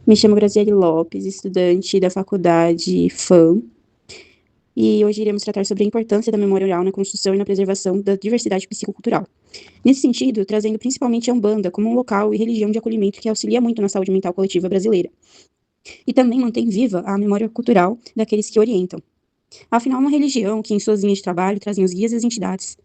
Me chamo Graziele Lopes, estudante da faculdade FAM, e hoje iremos tratar sobre a importância da memória oral na construção e na preservação da diversidade psicocultural. Nesse sentido, trazendo principalmente a Umbanda como um local e religião de acolhimento que auxilia muito na saúde mental coletiva brasileira, e também mantém viva a memória cultural daqueles que orientam. Afinal, é uma religião que, em suas linhas de trabalho, trazem os guias e as entidades.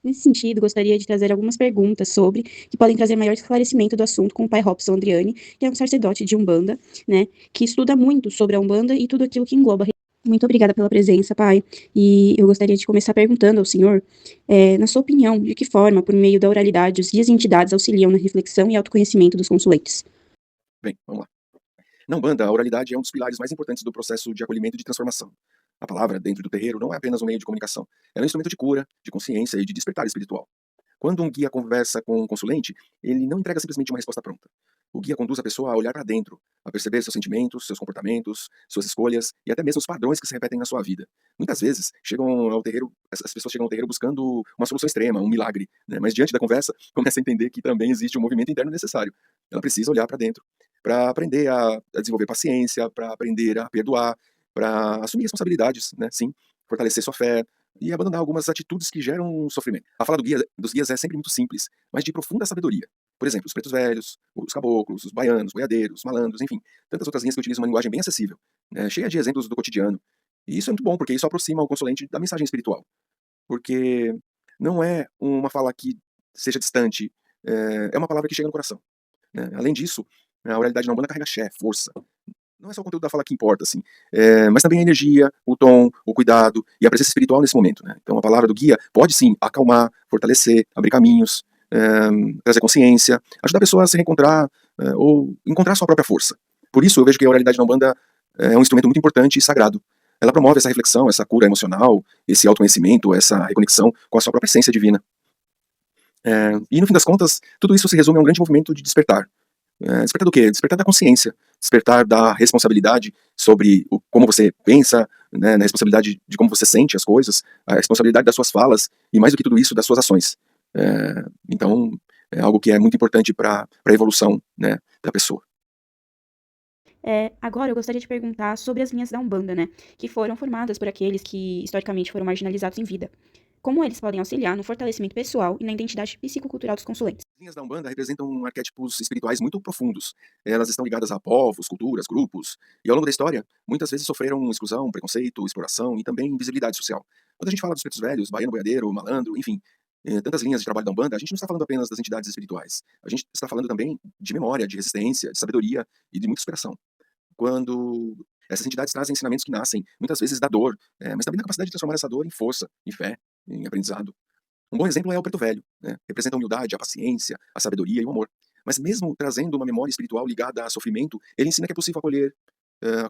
Nesse sentido, gostaria de trazer algumas perguntas sobre, que podem trazer maior esclarecimento do assunto com o pai Robson Andriani, que é um sacerdote de Umbanda, né, que estuda muito sobre a Umbanda e tudo aquilo que engloba. Muito obrigada pela presença, pai. E eu gostaria de começar perguntando ao senhor, na sua opinião, de que forma, por meio da oralidade, os guias e entidades auxiliam na reflexão e autoconhecimento dos consulentes? Bem, vamos lá. Na Umbanda, a oralidade é um dos pilares mais importantes do processo de acolhimento e de transformação. A palavra, dentro do terreiro, não é apenas um meio de comunicação, ela é um instrumento de cura, de consciência e de despertar espiritual. Quando um guia conversa com um consulente, ele não entrega simplesmente uma resposta pronta. O guia conduz a pessoa a olhar para dentro, a perceber seus sentimentos, seus comportamentos, suas escolhas e até mesmo os padrões que se repetem na sua vida. Muitas vezes, as pessoas chegam ao terreiro buscando uma solução extrema, um milagre, né? Mas diante da conversa, começa a entender que também existe um movimento interno necessário. Ela precisa olhar para dentro, para aprender a desenvolver paciência, para aprender a perdoar, para assumir responsabilidades, né? Sim, fortalecer sua fé, e abandonar algumas atitudes que geram sofrimento. A fala dos guias é sempre muito simples, mas de profunda sabedoria. Por exemplo, os pretos velhos, os caboclos, os baianos, boiadeiros, malandros, enfim, tantas outras linhas que utilizam uma linguagem bem acessível, né, cheia de exemplos do cotidiano. E isso é muito bom, porque isso aproxima o consulente da mensagem espiritual. Porque não é uma fala que seja distante, é uma palavra que chega no coração, né? Além disso, a oralidade na Umbanda carrega axé, força. Não é só o conteúdo da fala que importa, assim, mas também a energia, o tom, o cuidado e a presença espiritual nesse momento, né? Então a palavra do guia pode sim acalmar, fortalecer, abrir caminhos, trazer consciência, ajudar a pessoa a se reencontrar ou encontrar sua própria força. Por isso eu vejo que a oralidade na Umbanda é um instrumento muito importante e sagrado. Ela promove essa reflexão, essa cura emocional, esse autoconhecimento, essa reconexão com a sua própria essência divina. E no fim das contas, tudo isso se resume a um grande movimento de despertar. Despertar do quê? Despertar da consciência, despertar da responsabilidade sobre como você pensa, né, na responsabilidade de como você sente as coisas, a responsabilidade das suas falas e, mais do que tudo isso, das suas ações. Então, é algo que é muito importante para a evolução, né, da pessoa. Agora eu gostaria de perguntar sobre as linhas da Umbanda, né, que foram formadas por aqueles que historicamente foram marginalizados em vida. Como eles podem auxiliar no fortalecimento pessoal e na identidade psicocultural dos consulentes? As linhas da Umbanda representam arquétipos espirituais muito profundos. Elas estão ligadas a povos, culturas, grupos, e ao longo da história, muitas vezes sofreram exclusão, preconceito, exploração e também invisibilidade social. Quando a gente fala dos pretos velhos, baiano, boiadeiro, malandro, enfim, tantas linhas de trabalho da Umbanda, a gente não está falando apenas das entidades espirituais. A gente está falando também de memória, de resistência, de sabedoria e de muita superação. Quando essas entidades trazem ensinamentos que nascem, muitas vezes, da dor, mas também da capacidade de transformar essa dor em força, em fé, em aprendizado. Um bom exemplo é o preto velho, né? Representa a humildade, a paciência, a sabedoria e o amor. Mas mesmo trazendo uma memória espiritual ligada a sofrimento, ele ensina que é possível acolher,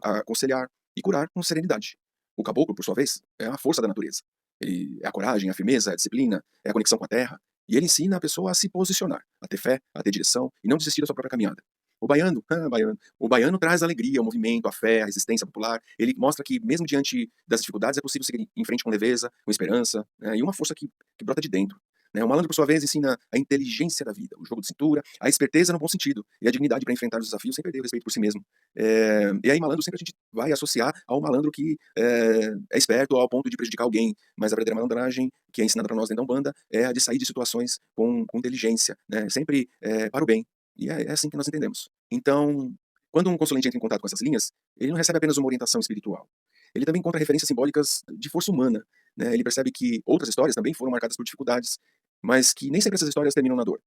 aconselhar e curar com serenidade. O caboclo, por sua vez, é a força da natureza. Ele é a coragem, a firmeza, a disciplina, é a conexão com a terra. E ele ensina a pessoa a se posicionar, a ter fé, a ter direção e não desistir da sua própria caminhada. O baiano traz a alegria, o movimento, a fé, a resistência popular. Ele mostra que, mesmo diante das dificuldades, é possível seguir em frente com leveza, com esperança, né, e uma força que brota de dentro. Né? O malandro, por sua vez, ensina a inteligência da vida, o jogo de cintura, a esperteza no bom sentido e a dignidade para enfrentar os desafios sem perder o respeito por si mesmo. E aí, malandro, sempre a gente vai associar ao malandro que é esperto ao ponto de prejudicar alguém, mas a verdadeira malandragem, que é ensinada para nós dentro da Umbanda, é a de sair de situações com inteligência, né? Sempre para o bem. E é assim que nós entendemos. Então, quando um consulente entra em contato com essas linhas, ele não recebe apenas uma orientação espiritual. Ele também encontra referências simbólicas de força humana, né? Ele percebe que outras histórias também foram marcadas por dificuldades, mas que nem sempre essas histórias terminam na dor.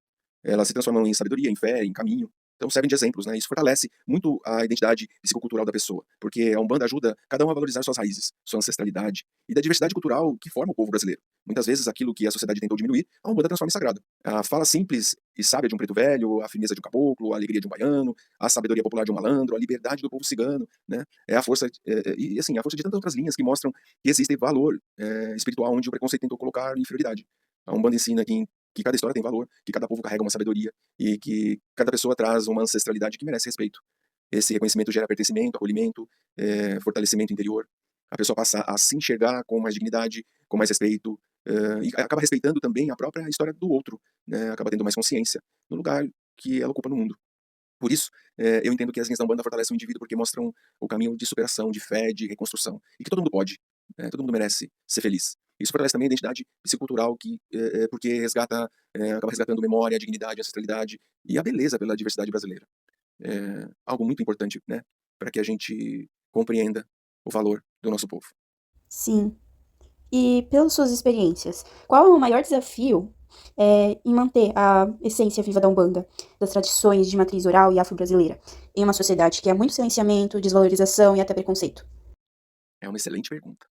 Elas se transformam em sabedoria, em fé, em caminho. Então servem de exemplos, né? Isso fortalece muito a identidade psicocultural da pessoa, porque a Umbanda ajuda cada um a valorizar suas raízes, sua ancestralidade e da diversidade cultural que forma o povo brasileiro. Muitas vezes aquilo que a sociedade tentou diminuir, a Umbanda transforma em sagrado. A fala simples e sábia de um preto velho, a firmeza de um caboclo, a alegria de um baiano, a sabedoria popular de um malandro, a liberdade do povo cigano, né? É a força, e assim, a força de tantas outras linhas que mostram que existe valor espiritual onde o preconceito tentou colocar inferioridade. A Umbanda ensina que cada história tem valor, que cada povo carrega uma sabedoria e que cada pessoa traz uma ancestralidade que merece respeito. Esse reconhecimento gera pertencimento, acolhimento, fortalecimento interior. A pessoa passa a se enxergar com mais dignidade, com mais respeito, e acaba respeitando também a própria história do outro, né? Acaba tendo mais consciência no lugar que ela ocupa no mundo. Por isso, eu entendo que as linhas da Umbanda fortalecem o indivíduo porque mostram o caminho de superação, de fé, de reconstrução, e que todo mundo pode, todo mundo merece ser feliz. Isso fortalece também a identidade psicultural que, porque acaba resgatando memória, dignidade, ancestralidade e a beleza pela diversidade brasileira. Algo muito importante, né, para que a gente compreenda o valor do nosso povo. Sim. E pelas suas experiências, qual é o maior desafio em manter a essência viva da Umbanda, das tradições de matriz oral e afro-brasileira, em uma sociedade que há muito silenciamento, desvalorização e até preconceito? É uma excelente pergunta.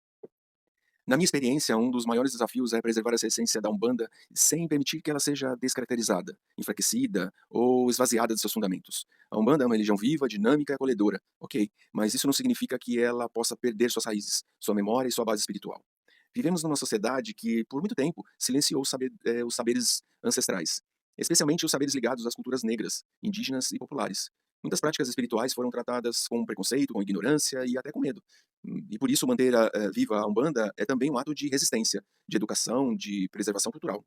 Na minha experiência, um dos maiores desafios é preservar essa essência da Umbanda sem permitir que ela seja descaracterizada, enfraquecida ou esvaziada de seus fundamentos. A Umbanda é uma religião viva, dinâmica e acolhedora, ok, mas isso não significa que ela possa perder suas raízes, sua memória e sua base espiritual. Vivemos numa sociedade que, por muito tempo, silenciou os saberes ancestrais, especialmente os saberes ligados às culturas negras, indígenas e populares. Muitas práticas espirituais foram tratadas com preconceito, com ignorância e até com medo. E por isso manter viva a Umbanda é também um ato de resistência, de educação, de preservação cultural.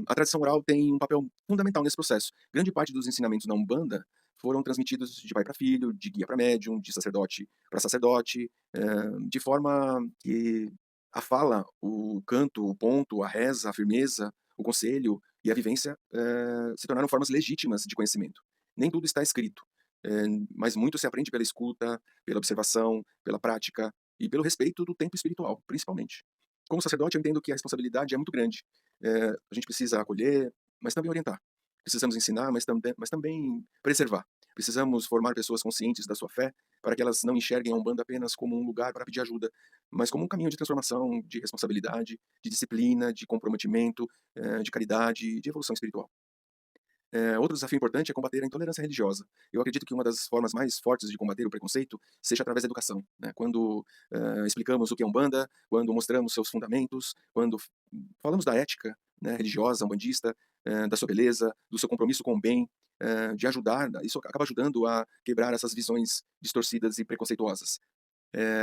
A tradição oral tem um papel fundamental nesse processo. Grande parte dos ensinamentos da Umbanda foram transmitidos de pai para filho, de guia para médium, de sacerdote para sacerdote, de forma que a fala, o canto, o ponto, a reza, a firmeza, o conselho e a vivência se tornaram formas legítimas de conhecimento. Nem tudo está escrito, mas muito se aprende pela escuta, pela observação, pela prática e pelo respeito do tempo espiritual, principalmente. Como sacerdote, eu entendo que a responsabilidade é muito grande. A gente precisa acolher, mas também orientar. Precisamos ensinar, mas também preservar. Precisamos formar pessoas conscientes da sua fé para que elas não enxerguem a Umbanda apenas como um lugar para pedir ajuda, mas como um caminho de transformação, de responsabilidade, de disciplina, de comprometimento, de caridade, de evolução espiritual. Outro desafio importante é combater a intolerância religiosa. Eu acredito que uma das formas mais fortes de combater o preconceito seja através da educação, né? Quando explicamos o que é Umbanda, quando mostramos seus fundamentos, quando falamos da ética, né, religiosa, umbandista, da sua beleza, do seu compromisso com o bem, de ajudar, isso acaba ajudando a quebrar essas visões distorcidas e preconceituosas.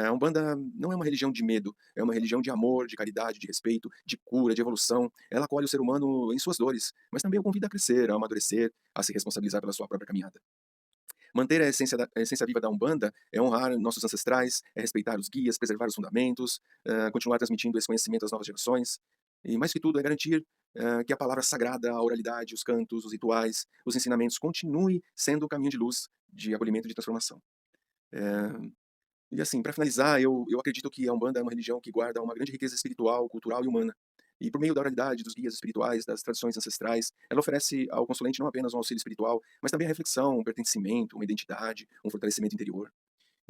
A Umbanda não é uma religião de medo, é uma religião de amor, de caridade, de respeito, de cura, de evolução. Ela acolhe o ser humano em suas dores, mas também o convida a crescer, a amadurecer, a se responsabilizar pela sua própria caminhada. Manter a essência viva da Umbanda é honrar nossos ancestrais, é respeitar os guias, preservar os fundamentos, continuar transmitindo esse conhecimento às novas gerações. E, mais que tudo, é garantir que a palavra sagrada, a oralidade, os cantos, os rituais, os ensinamentos continue sendo o caminho de luz, de acolhimento e de transformação. Eh, e assim, para finalizar, eu acredito que a Umbanda é uma religião que guarda uma grande riqueza espiritual, cultural e humana. E por meio da oralidade, dos guias espirituais, das tradições ancestrais, ela oferece ao consulente não apenas um auxílio espiritual, mas também a reflexão, um pertencimento, uma identidade, um fortalecimento interior.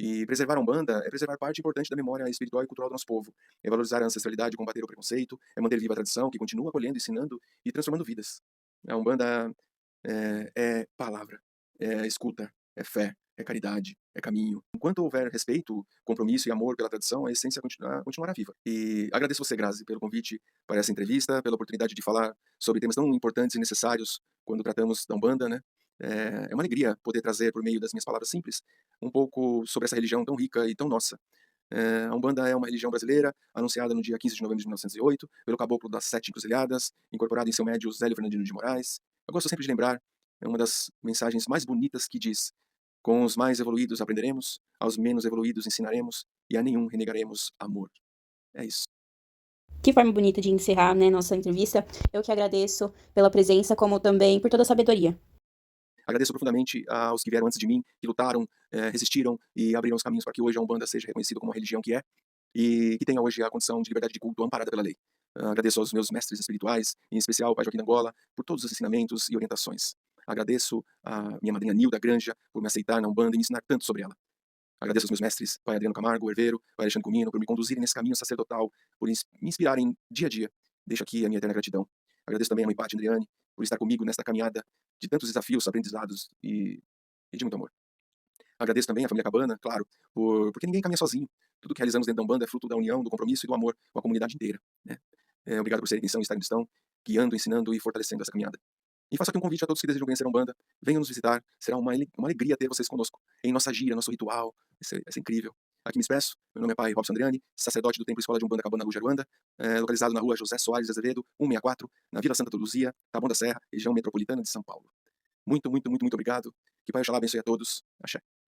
E preservar a Umbanda é preservar parte importante da memória espiritual e cultural do nosso povo. É valorizar a ancestralidade, combater o preconceito, é manter viva a tradição que continua acolhendo, ensinando e transformando vidas. A Umbanda é palavra, é escuta, é fé, é caridade, é caminho. Enquanto houver respeito, compromisso e amor pela tradição, a essência continuará viva. E agradeço você, Grazi, pelo convite para essa entrevista, pela oportunidade de falar sobre temas tão importantes e necessários quando tratamos da Umbanda, né? É uma alegria poder trazer, por meio das minhas palavras simples, um pouco sobre essa religião tão rica e tão nossa. A Umbanda é uma religião brasileira, anunciada no dia 15 de novembro de 1908, pelo caboclo das Sete Encruzilhadas, incorporado em seu médio Zélio Fernandino de Moraes. Eu gosto sempre de lembrar, é uma das mensagens mais bonitas que diz: com os mais evoluídos aprenderemos, aos menos evoluídos ensinaremos, e a nenhum renegaremos amor. É isso. Que forma bonita de encerrar, né, nossa entrevista. Eu que agradeço pela presença, como também por toda a sabedoria. Agradeço profundamente aos que vieram antes de mim, que lutaram, resistiram e abriram os caminhos para que hoje a Umbanda seja reconhecida como a religião que é, e que tenha hoje a condição de liberdade de culto amparada pela lei. Agradeço aos meus mestres espirituais, em especial ao Pai Joaquim da Angola, por todos os ensinamentos e orientações. Agradeço à minha madrinha Nilda Granja por me aceitar na Umbanda e me ensinar tanto sobre ela. Agradeço aos meus mestres, Pai Adriano Camargo, o Herveiro, Pai Alexandre Comino, por me conduzirem nesse caminho sacerdotal, por me inspirarem dia a dia. Deixo aqui a minha eterna gratidão. Agradeço também a mãe Paty Andriane por estar comigo nesta caminhada de tantos desafios, aprendizados e de muito amor. Agradeço também a família Cabana, claro, porque ninguém caminha sozinho. Tudo que realizamos dentro da Umbanda é fruto da união, do compromisso e do amor com a comunidade inteira, né? Obrigado por serem quem são e estarem onde estão, guiando, ensinando e fortalecendo essa caminhada. E faço aqui um convite a todos que desejam conhecer a Umbanda. Venham nos visitar, será uma alegria ter vocês conosco em nossa gira, nosso ritual. Vai ser incrível. Aqui me expresso, meu nome é Pai Robson Andriani, sacerdote do Templo Escola de Umbanda Cabana Luz Aruanda, localizado na rua José Soares de Azevedo, 164, na Vila Santa Luzia, Taboão da Serra, região metropolitana de São Paulo. Muito, muito, muito, muito obrigado. Que Pai Oxalá abençoe a todos. Axé.